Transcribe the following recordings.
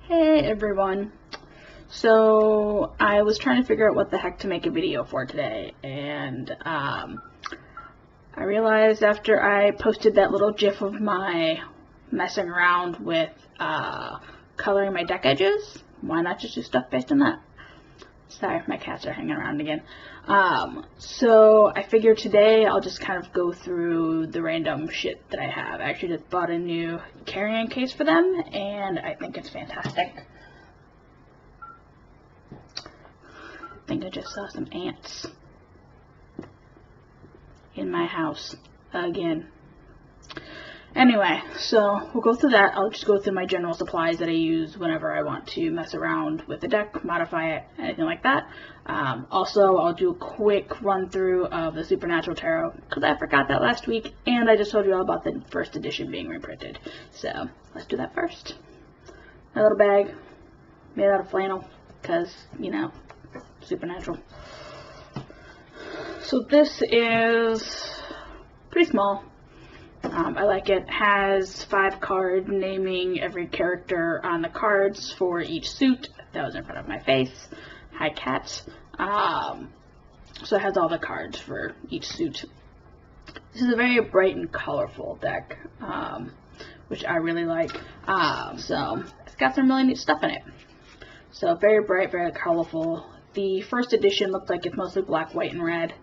Hey everyone. So I was trying to figure out what the heck to make a video for today, and I realized after I posted that little gif of my messing around with coloring my deck edges, why not just do stuff based on that? Sorry, my cats are hanging around again. So I figured today I'll just kind of go through the random shit that I have. I actually just bought a new carrying case for them, and I think it's fantastic. I think I just saw some ants in my house again. Anyway, so we'll go through that. I'll just go through my general supplies that I use whenever I want to mess around with the deck, modify it, anything like that. Also, I'll do a quick run through of the Supernatural Tarot, because I forgot that last week, and I just told you all about the first edition being reprinted. So, let's do that first. My little bag, made out of flannel, because, you know, Supernatural. So this is pretty small. I like it. Has 5 cards naming every character on the cards for each suit. That was in front of my face. Hi, cats. So it has all the cards for each suit. This is a very bright and colorful deck, which I really like. So it's got some really neat stuff in it. So very bright, very colorful. The first edition looks like it's mostly black, white, and red.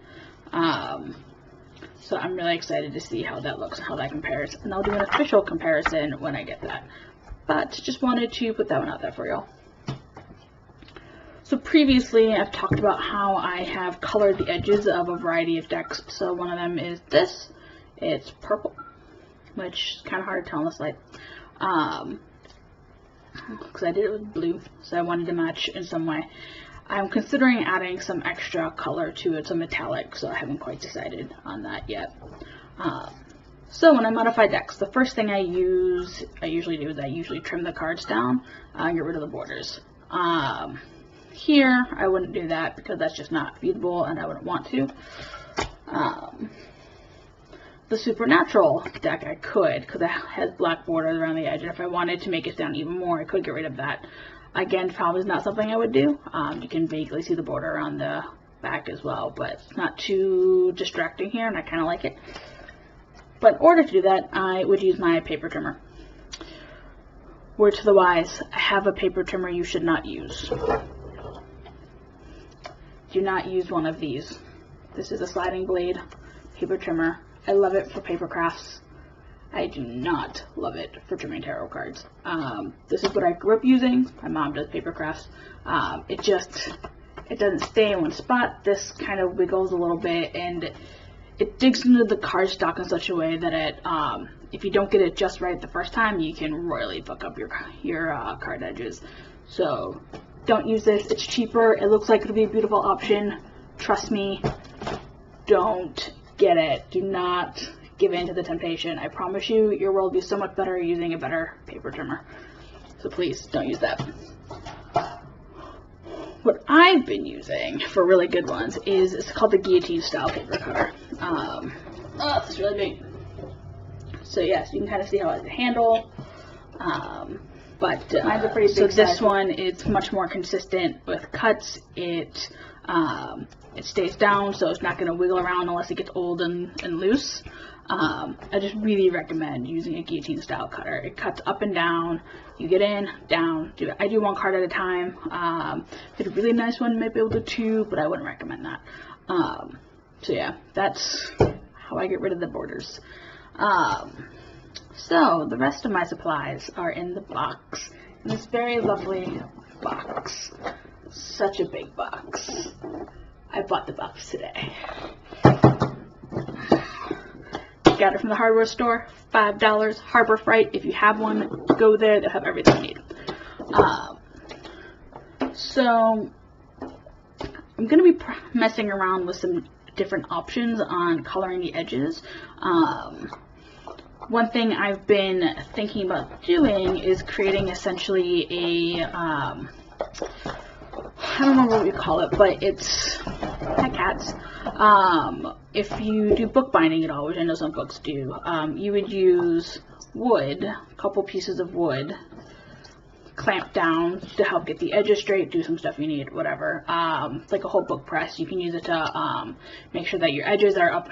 So I'm really excited to see how that looks and how that compares. And I'll do an official comparison when I get that. But just wanted to put that one out there for y'all. So previously I've talked about how I have colored the edges of a variety of decks. So one of them is this. It's purple, which is kind of hard to tell in this light. Because I did it with blue, so I wanted to match in some way. I'm considering adding some extra color to it, some metallic, so I haven't quite decided on that yet. So when I modify decks, the first thing I usually do is I usually trim the cards down and get rid of the borders. Here, I wouldn't do that because that's just not feasible and I wouldn't want to. The Supernatural deck I could, because it has black borders around the edge, and if I wanted to make it stand even more, I could get rid of that. Again, probably is not something I would do. You can vaguely see the border around the back as well, but it's not too distracting here, and I kind of like it. But in order to do that, I would use my paper trimmer. Word to the wise, I have a paper trimmer you should not use. Do not use one of these. This is a sliding blade paper trimmer. I love it for paper crafts. I do not love it for trimming tarot cards. This is what I grew up using. My mom does paper crafts. It doesn't stay in one spot. This kind of wiggles a little bit, and it digs into the cardstock in such a way that it, if you don't get it just right the first time, you can royally fuck up your card edges. So don't use this. It's cheaper. It looks like it'll be a beautiful option. Trust me. Don't get it. Do not give in to the temptation. I promise you, your world will be so much better using a better paper trimmer. So please, don't use that. What I've been using for really good ones is, it's called the guillotine style paper cutter. It's really big. So yes, you can kind of see how it has a handle. Mine's a pretty big size. This one is much more consistent with cuts. It stays down, so it's not going to wiggle around unless it gets old and loose. I just really recommend using a guillotine style cutter. It cuts up and down. You get in, down. I do 1 card at a time. If it's a really nice one, you might be able to do 2, but I wouldn't recommend that. So yeah, that's how I get rid of the borders. So the rest of my supplies are in the box. In this very lovely box. Such a big box. I bought the box today. Got it from the hardware store, $5, Harbor Freight. If you have one, go there, they'll have everything you need. So I'm going to be messing around with some different options on coloring the edges. One thing I've been thinking about doing is creating essentially a, I don't remember what you call it, but it's, hi cats. If you do bookbinding at all, which I know some books do, you would use wood, a couple pieces of wood, clamp down to help get the edges straight, do some stuff you need, whatever. It's like a whole book press. You can use it to make sure that your edges are up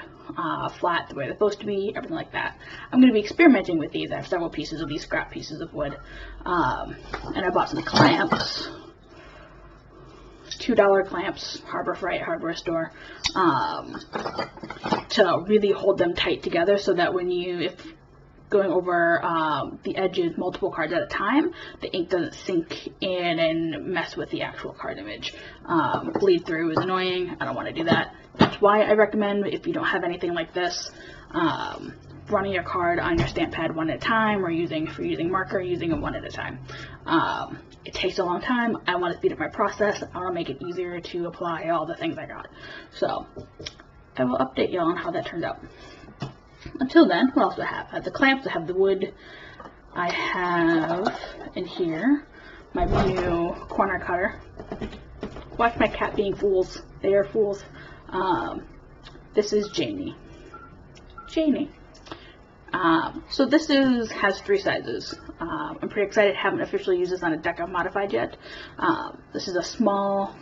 flat the way they're supposed to be, everything like that. I'm going to be experimenting with these. I have several pieces of these scrap pieces of wood, and I bought some clamps, $2 clamps, Harbor Freight hardware store, to really hold them tight together, so that when if going over the edges multiple cards at a time, the ink doesn't sink in and mess with the actual card image. Bleed through is annoying. I don't want to do that. That's why I recommend, if you don't have anything like this, running your card on your stamp pad one at a time, or if you're using marker, using it one at a time. It takes a long time. I want to speed up my process. I want to make it easier to apply all the things I got. So I will update y'all on how that turns out. Until then, what else do I have? I have the clamps, I have the wood, I have in here my new corner cutter. Watch my cat being fools. They are fools. This is Janie. So this has 3 sizes. I'm pretty excited. Haven't officially used this on a deck I've modified yet. This is a small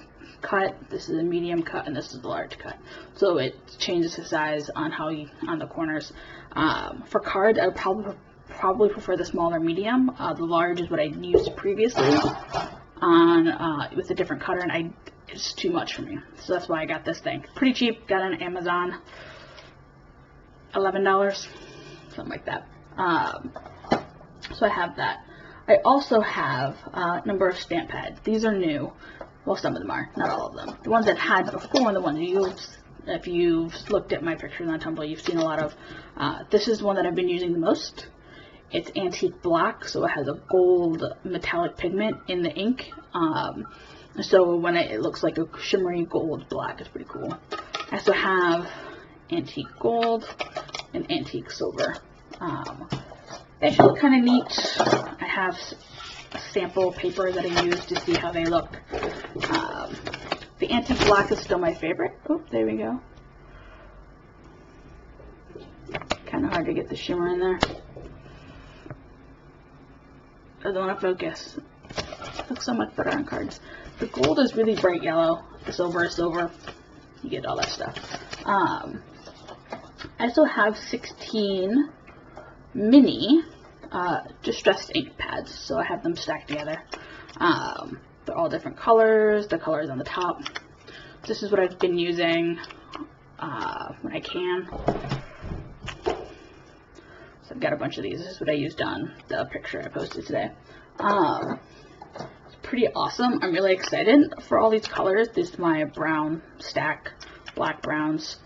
cut, this is a medium cut, and this is the large cut. So it changes the size on on the corners. For cards, I would probably prefer the smaller medium. The large is what I used previously with a different cutter, and it's too much for me. So that's why I got this thing. Pretty cheap. Got it on Amazon. $11, something like that. So I have that. I also have a number of stamp pads. These are new. Well, some of them are, not all of them. The ones I've had before, and the ones if you've looked at my pictures on Tumblr, you've seen a lot of. This is one that I've been using the most. It's antique black, so it has a gold metallic pigment in the ink. So when it looks like a shimmery gold black, it's pretty cool. I also have antique gold and antique silver. They actually look kind of neat. I have a sample paper that I use to see how they look. The antique black is still my favorite. Oh, there we go. Kind of hard to get the shimmer in there. I don't want to focus. It looks so much better on cards. The gold is really bright yellow. The silver is silver. You get all that stuff. I also have 16 mini distressed ink pads, so I have them stacked together. They're all different colors. The colors on the top. This is what I've been using when I can. So I've got a bunch of these. This is what I used on the picture I posted today. It's pretty awesome. I'm really excited for all these colors. This is my brown stack, black browns.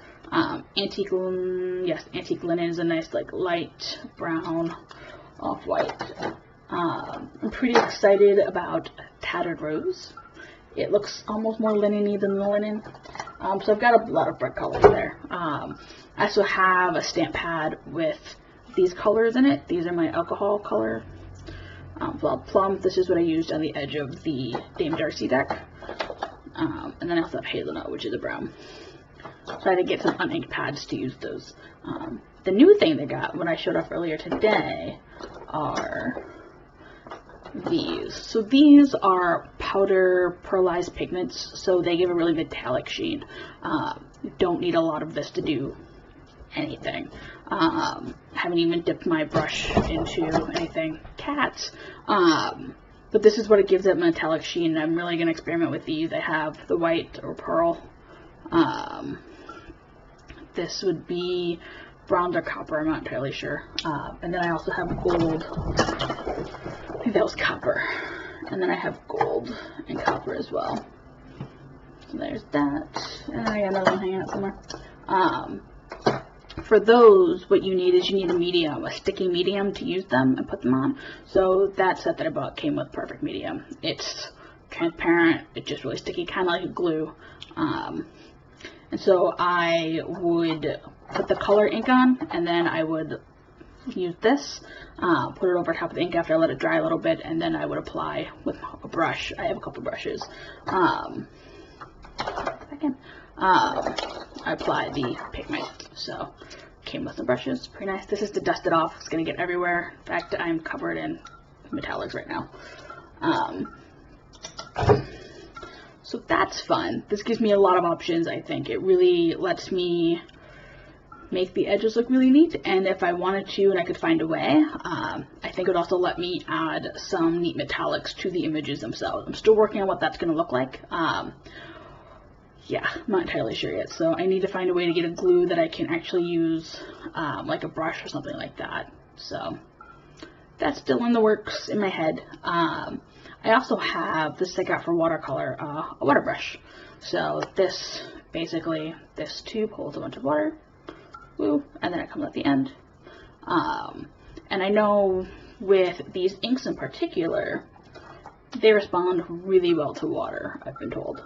Antique linen is a nice like light brown, off-white. I'm pretty excited about Tattered Rose. It looks almost more linen-y than the linen. So I've got a lot of bright colors there. I also have a stamp pad with these colors in it. These are my alcohol color. Plum, this is what I used on the edge of the Dame Darcy deck. And then I also have hazelnut, which is a brown. So I had to get some uninked pads to use those. The new thing they got, when I showed off earlier today, are these. So these are powder pearlized pigments, so they give a really metallic sheen. You don't need a lot of this to do anything. Haven't even dipped my brush into anything. Cats. But this is what it gives that metallic sheen. I'm really going to experiment with these. I have the white or pearl. This would be bronze or copper, I'm not entirely sure. And then I also have gold. I think that was copper. And then I have gold and copper as well. So there's that. And I got another one hanging out somewhere. For those, what you need is you need a medium, a sticky medium to use them and put them on. So that set that I bought came with perfect medium. It's transparent, it's just really sticky, kind of like a glue. And so I would put the color ink on, and then I would use this, put it over top of the ink after I let it dry a little bit, and then I would apply with a brush. I have a couple brushes. I apply the pigment. So came with some brushes, pretty nice. This is to dust it off. It's gonna get everywhere. In fact, I'm covered in metallics right now. So that's fun. This gives me a lot of options, I think. It really lets me make the edges look really neat, and if I wanted to and I could find a way, I think it would also let me add some neat metallics to the images themselves. I'm still working on what that's going to look like. Yeah, I'm not entirely sure yet, so I need to find a way to get a glue that I can actually use, like a brush or something like that. So that's still in the works in my head. I also have this I got for watercolor, a water brush. So this, basically, this tube holds a bunch of water, woo, and then it comes at the end. And I know with these inks in particular, they respond really well to water, I've been told,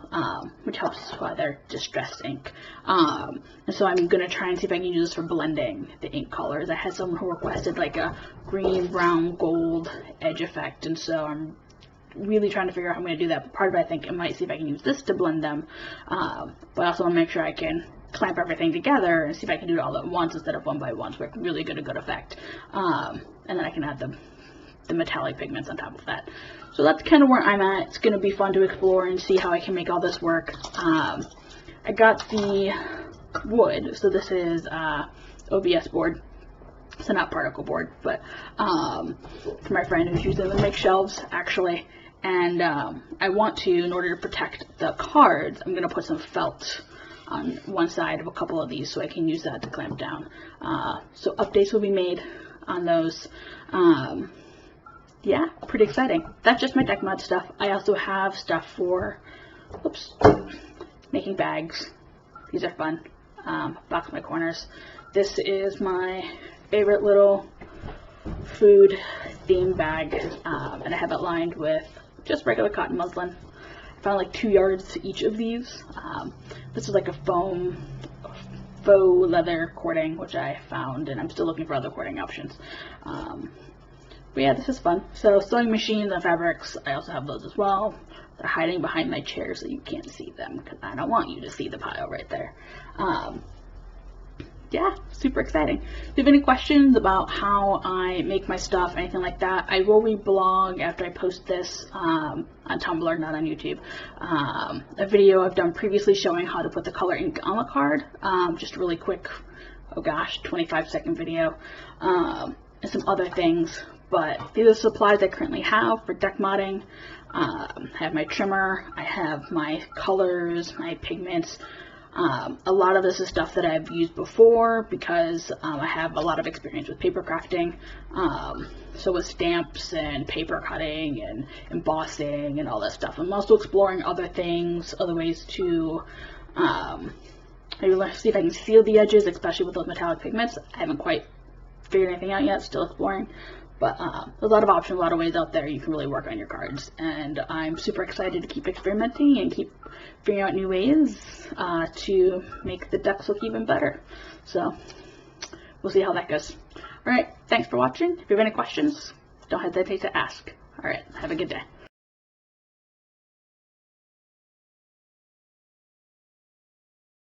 which helps why they're distressed ink. And so I'm going to try and see if I can use this for blending the ink colors. I had someone who requested like a green, brown, gold edge effect, and so I'm really trying to figure out how I'm going to do that. But part of it, I think I might see if I can use this to blend them, but I also want to make sure I can clamp everything together and see if I can do it all at once instead of one by one, so I can really get a good effect. And then I can add the metallic pigments on top of that. So that's kind of where I'm at. It's going to be fun to explore and see how I can make all this work. I got the wood, so this is OBS board. So not particle board, but for my friend who's using them to make shelves, actually. And I want to, in order to protect the cards, I'm going to put some felt on one side of a couple of these so I can use that to clamp down. So updates will be made on those. Yeah, pretty exciting. That's just my deck mod stuff. I also have stuff for, oops, making bags. These are fun. Box my corners. This is my favorite little food theme bag, and I have it lined with just regular cotton muslin. I found like 2 yards to each of these. This is like a faux leather cording, which I found, and I'm still looking for other cording options. But yeah, this is fun. So sewing machines and fabrics, I also have those as well. They're hiding behind my chair so you can't see them, because I don't want you to see the pile right there. Yeah, super exciting. If you have any questions about how I make my stuff, anything like that, I will reblog after I post this on Tumblr, not on YouTube. A video I've done previously showing how to put the color ink on the card. Just a really quick, oh gosh, 25-second video. And some other things. But these are the supplies I currently have for deck modding. I have my trimmer, I have my colors, my pigments. A lot of this is stuff that I've used before because I have a lot of experience with paper crafting. So with stamps and paper cutting and embossing and all that stuff. I'm also exploring other things, other ways to maybe see if I can seal the edges, especially with those metallic pigments. I haven't quite figured anything out yet, still exploring. But there's a lot of options, a lot of ways out there you can really work on your cards. And I'm super excited to keep experimenting and keep figuring out new ways to make the decks look even better. So we'll see how that goes. Alright, thanks for watching. If you have any questions, don't hesitate to ask. Alright, have a good day.